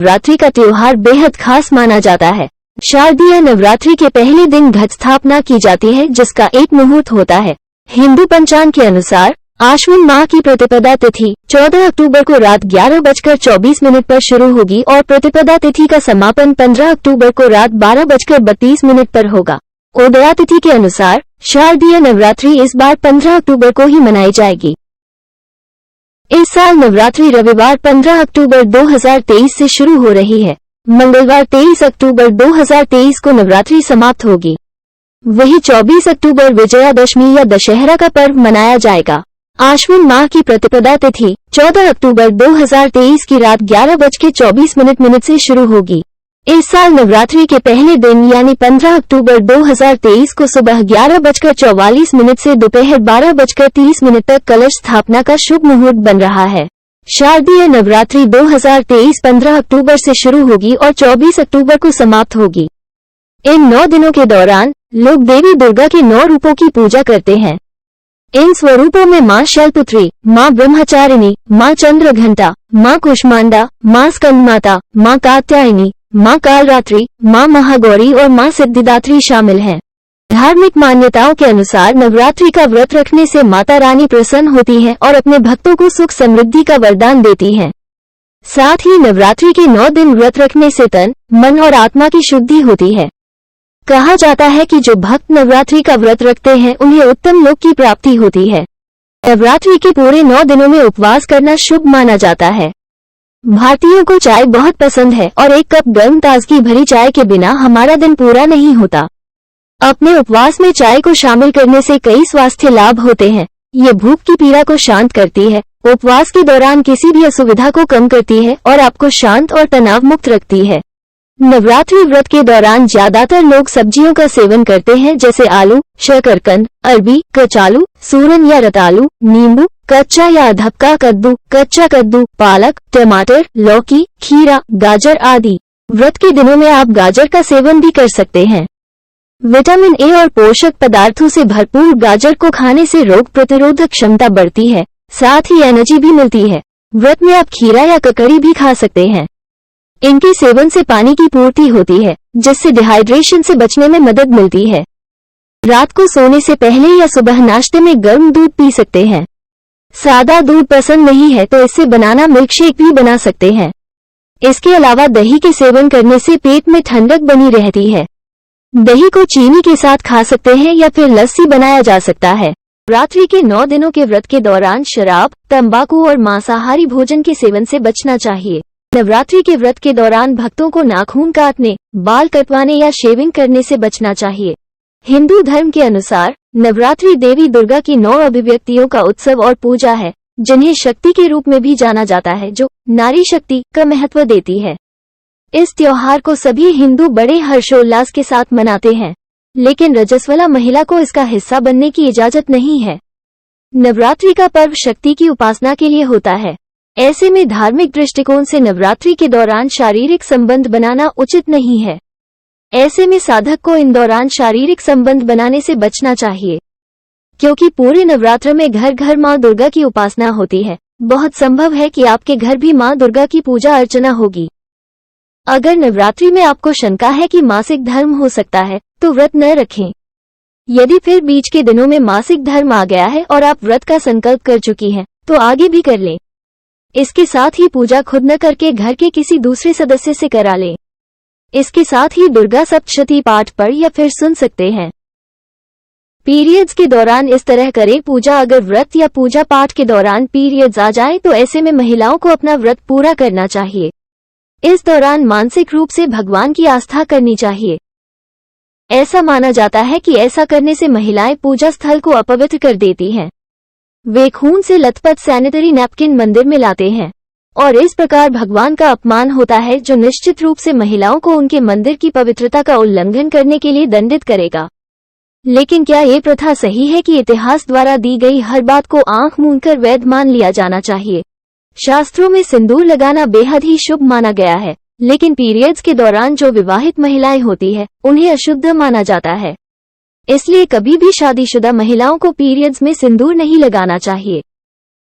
नवरात्रि का त्योहार बेहद खास माना जाता है। शारदीय नवरात्रि के पहले दिन घट स्थापना की जाती है, जिसका एक मुहूर्त होता है। हिंदू पंचांग के अनुसार आश्विन माह की प्रतिपदा तिथि 14 अक्टूबर को रात 11:24 पर शुरू होगी और प्रतिपदा तिथि का समापन 15 अक्टूबर को रात 12:32 पर होगा। उदया तिथि के अनुसार शारदीय नवरात्रि इस बार 15 अक्टूबर को ही मनाई जाएगी। इस साल नवरात्रि रविवार 15 अक्टूबर 2023 से शुरू हो रही है। मंगलवार 23 अक्टूबर 2023 को नवरात्रि समाप्त होगी। वही 24 अक्टूबर विजयादशमी या दशहरा का पर्व मनाया जाएगा। आश्विन माह की प्रतिपदा तिथि 14 अक्टूबर 2023 की रात 11:24 से शुरू होगी। इस साल नवरात्रि के पहले दिन यानी 15 अक्टूबर 2023 को सुबह 11:44 से दोपहर 12:30 तक कलश स्थापना का शुभ मुहूर्त बन रहा है। शारदीय नवरात्रि 2023 15 अक्टूबर से शुरू होगी और 24 अक्टूबर को समाप्त होगी। इन 9 दिनों के दौरान लोग देवी दुर्गा के 9 रूपों की पूजा करते हैं। इन स्वरूपों में माँ शैलपुत्री, माँ ब्रह्मचारिणी, माँ चंद्रघंटा, माँ कुष्मांडा, माँ स्कंदमाता, माँ कात्यायनी, माँ कालरात्रि, माँ महागौरी और माँ सिद्धिदात्री शामिल हैं। धार्मिक मान्यताओं के अनुसार नवरात्रि का व्रत रखने से माता रानी प्रसन्न होती हैं और अपने भक्तों को सुख समृद्धि का वरदान देती हैं। साथ ही नवरात्रि के 9 दिन व्रत रखने से तन, मन और आत्मा की शुद्धि होती है। कहा जाता है कि जो भक्त नवरात्रि का व्रत रखते हैं उन्हें उत्तम लोक की प्राप्ति होती है। नवरात्रि के पूरे 9 दिनों में उपवास करना शुभ माना जाता है। भारतीयों को चाय बहुत पसंद है और एक कप गर्म ताजगी भरी चाय के बिना हमारा दिन पूरा नहीं होता। अपने उपवास में चाय को शामिल करने से कई स्वास्थ्य लाभ होते हैं। ये भूख की पीड़ा को शांत करती है, उपवास के दौरान किसी भी असुविधा को कम करती है और आपको शांत और तनाव मुक्त रखती है। नवरात्रि व्रत के दौरान ज्यादातर लोग सब्जियों का सेवन करते हैं, जैसे आलू, शकरकंद, अरबी, कचालू, सूरन या रतालू, नींबू, कच्चा या अधपका कद्दू, कच्चा कद्दू, पालक, टमाटर, लौकी, खीरा, गाजर आदि। व्रत के दिनों में आप गाजर का सेवन भी कर सकते हैं। विटामिन ए और पोषक पदार्थों से भरपूर गाजर को खाने से रोग प्रतिरोधक क्षमता बढ़ती है, साथ ही एनर्जी भी मिलती है। व्रत में आप खीरा या ककड़ी भी खा सकते हैं। इनके सेवन से पानी की पूर्ति होती है, जिससे डिहाइड्रेशन से बचने में मदद मिलती है। रात को सोने से पहले या सुबह नाश्ते में गर्म दूध पी सकते हैं। सादा दूध पसंद नहीं है तो इससे बनाना मिल्कशेक भी बना सकते हैं। इसके अलावा दही के सेवन करने से पेट में ठंडक बनी रहती है। दही को चीनी के साथ खा सकते हैं या फिर लस्सी बनाया जा सकता है। नवरात्रि के 9 दिनों के व्रत के दौरान शराब, तंबाकू और मांसाहारी भोजन के सेवन से बचना चाहिए। नवरात्रि के व्रत के दौरान भक्तों को नाखून काटने, बाल कटवाने या शेविंग करने से बचना चाहिए। हिंदू धर्म के अनुसार नवरात्रि देवी दुर्गा की 9 अभिव्यक्तियों का उत्सव और पूजा है, जिन्हें शक्ति के रूप में भी जाना जाता है, जो नारी शक्ति का महत्व देती है। इस त्योहार को सभी हिंदू बड़े हर्षोल्लास के साथ मनाते हैं, लेकिन रजस्वला महिला को इसका हिस्सा बनने की इजाजत नहीं है। नवरात्रि का पर्व शक्ति की उपासना के लिए होता है। ऐसे में धार्मिक दृष्टिकोण से नवरात्रि के दौरान शारीरिक संबंध बनाना उचित नहीं है। ऐसे में साधक को इन दौरान शारीरिक संबंध बनाने से बचना चाहिए, क्योंकि पूरे नवरात्र में घर घर माँ दुर्गा की उपासना होती है। बहुत संभव है कि आपके घर भी माँ दुर्गा की पूजा अर्चना होगी। अगर नवरात्रि में आपको शंका है कि मासिक धर्म हो सकता है, तो व्रत न रखें। यदि फिर बीच के दिनों में मासिक धर्म आ गया है और आप व्रत का संकल्प कर चुकी हैं, तो आगे भी कर लें। इसके साथ ही पूजा खुद न करके घर के किसी दूसरे सदस्य से करा लें। इसके साथ ही दुर्गा सप्तशती पाठ पढ़ या फिर सुन सकते हैं। पीरियड्स के दौरान इस तरह करें पूजा। अगर व्रत या पूजा पाठ के दौरान पीरियड्स आ जाए तो ऐसे में महिलाओं को अपना व्रत पूरा करना चाहिए। इस दौरान मानसिक रूप से भगवान की आस्था करनी चाहिए। ऐसा माना जाता है कि ऐसा करने से महिलाएं पूजा स्थल को अपवित्र कर देती हैं। वे खून से लथपथ सैनिटरी नैपकिन मंदिर में लाते हैं और इस प्रकार भगवान का अपमान होता है, जो निश्चित रूप से महिलाओं को उनके मंदिर की पवित्रता का उल्लंघन करने के लिए दंडित करेगा। लेकिन क्या ये प्रथा सही है कि इतिहास द्वारा दी गई हर बात को आंख मूंदकर वैध मान लिया जाना चाहिए? शास्त्रों में सिंदूर लगाना बेहद ही शुभ माना गया है, लेकिन पीरियड्स के दौरान जो विवाहित महिलाएं होती है उन्हें अशुद्ध माना जाता है। इसलिए कभी भी शादीशुदा महिलाओं को पीरियड्स में सिंदूर नहीं लगाना चाहिए।